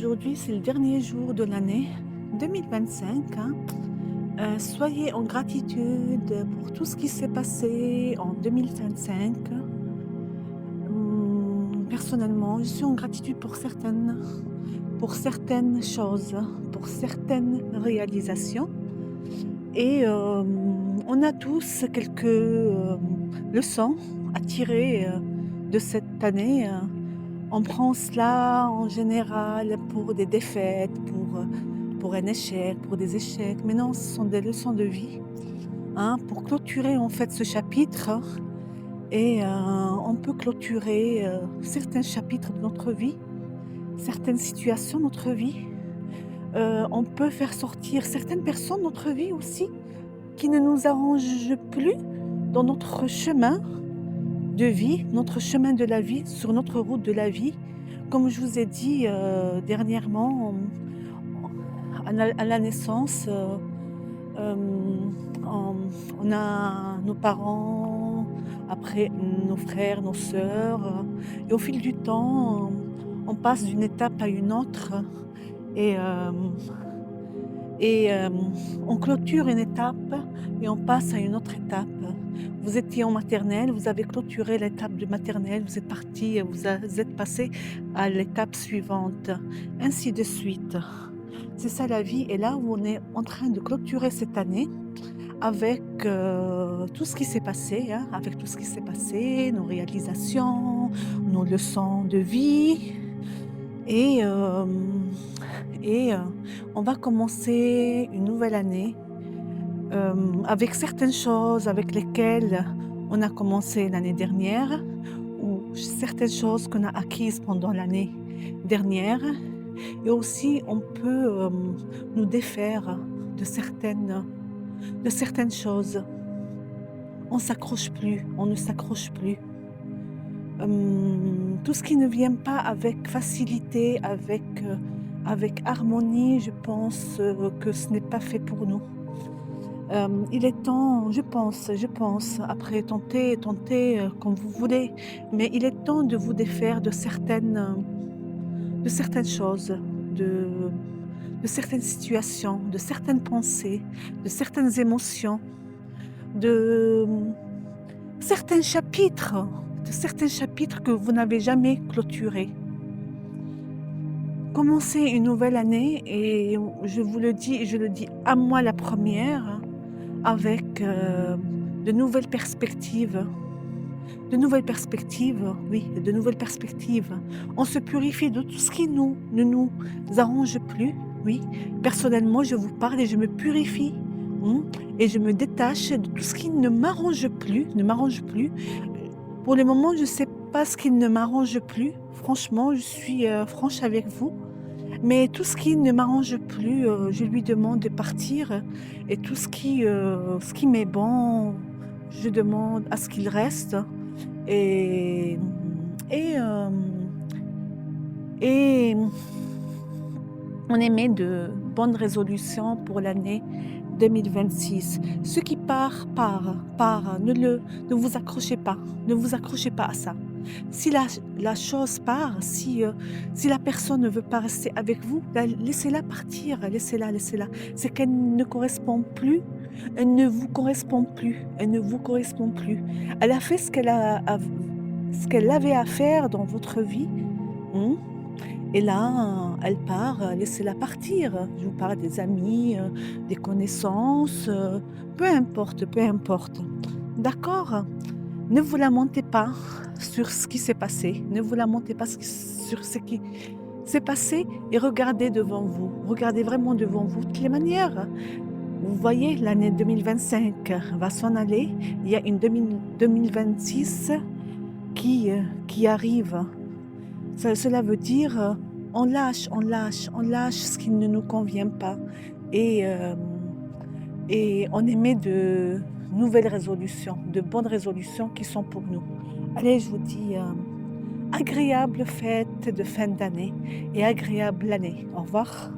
Aujourd'hui, c'est le dernier jour de l'année 2025, hein. Soyez en gratitude pour tout ce qui s'est passé en 2025. Personnellement, je suis en gratitude pour certaines choses, pour certaines réalisations et on a tous quelques, leçons à tirer, de cette année. On prend cela en général pour des défaites, pour un échec, pour des échecs, mais non, ce sont des leçons de vie, hein, pour clôturer en fait ce chapitre et on peut clôturer, certains chapitres de notre vie, certaines situations de notre vie. On peut faire sortir certaines personnes de notre vie aussi, qui ne nous arrangent plus dans notre chemin de vie, notre chemin de la vie, sur notre route de la vie. Comme je vous ai dit, dernièrement, à la naissance, on a nos parents, après nos frères, nos sœurs, et au fil du temps, on passe d'une étape à une autre et et on clôture une étape et on passe à une autre étape. Vous étiez en maternelle, vous avez clôturé l'étape de maternelle, vous êtes parti, vous êtes passé à l'étape suivante, ainsi de suite. C'est ça la vie et là où on est en train de clôturer cette année avec, tout ce qui s'est passé, hein, avec tout ce qui s'est passé, nos réalisations, nos leçons de vie et et on va commencer une nouvelle année, avec certaines choses avec lesquelles on a commencé l'année dernière ou certaines choses qu'on a acquises pendant l'année dernière et aussi on peut, nous défaire de certaines choses. On s'accroche plus, on ne s'accroche plus. Tout ce qui ne vient pas avec facilité, avec harmonie, je pense, que ce n'est pas fait pour nous. Il est temps, je pense, après tentez, comme vous voulez, mais il est temps de vous défaire de certaines choses, de de certaines situations, de certaines pensées, de certaines émotions, de certains chapitres, de certains chapitres que vous n'avez jamais clôturés. Commencez une nouvelle année et je vous le dis et je le dis à moi la première, avec, de nouvelles perspectives, oui, de nouvelles perspectives. On se purifie de tout ce qui ne nous arrange plus, oui. Personnellement, je vous parle et je me purifie, mmh, et je me détache de tout ce qui ne m'arrange plus. Pour le moment, je ne sais pas ce qui ne m'arrange plus. Franchement, je suis, franche avec vous. Mais tout ce qui ne m'arrange plus, je lui demande de partir et tout ce qui m'est bon, je demande à ce qu'il reste et et et on émet de bonnes résolutions pour l'année 2026. Ce qui part, part, part. Ne vous accrochez pas, ne vous accrochez pas à ça. Si la chose part, si la personne ne veut pas rester avec vous, laissez-la partir, laissez-la, laissez-la. C'est qu'elle ne correspond plus, elle ne vous correspond plus, elle ne vous correspond plus. Elle a fait ce qu'elle avait à faire dans votre vie, mmh, et là, elle part, laissez-la partir. Je vous parle des amis, des connaissances, peu importe, peu importe. D'accord? Ne vous lamentez pas sur ce qui s'est passé. Ne vous lamentez pas sur ce qui s'est passé et regardez devant vous. Regardez vraiment devant vous. De toutes les manières, vous voyez, l'année 2025 va s'en aller. Il y a une 2026 qui arrive. Cela veut dire, on lâche ce qui ne nous convient pas et et on émet de nouvelles résolutions, de bonnes résolutions qui sont pour nous. Allez, je vous dis, agréable fête de fin d'année et agréable année. Au revoir.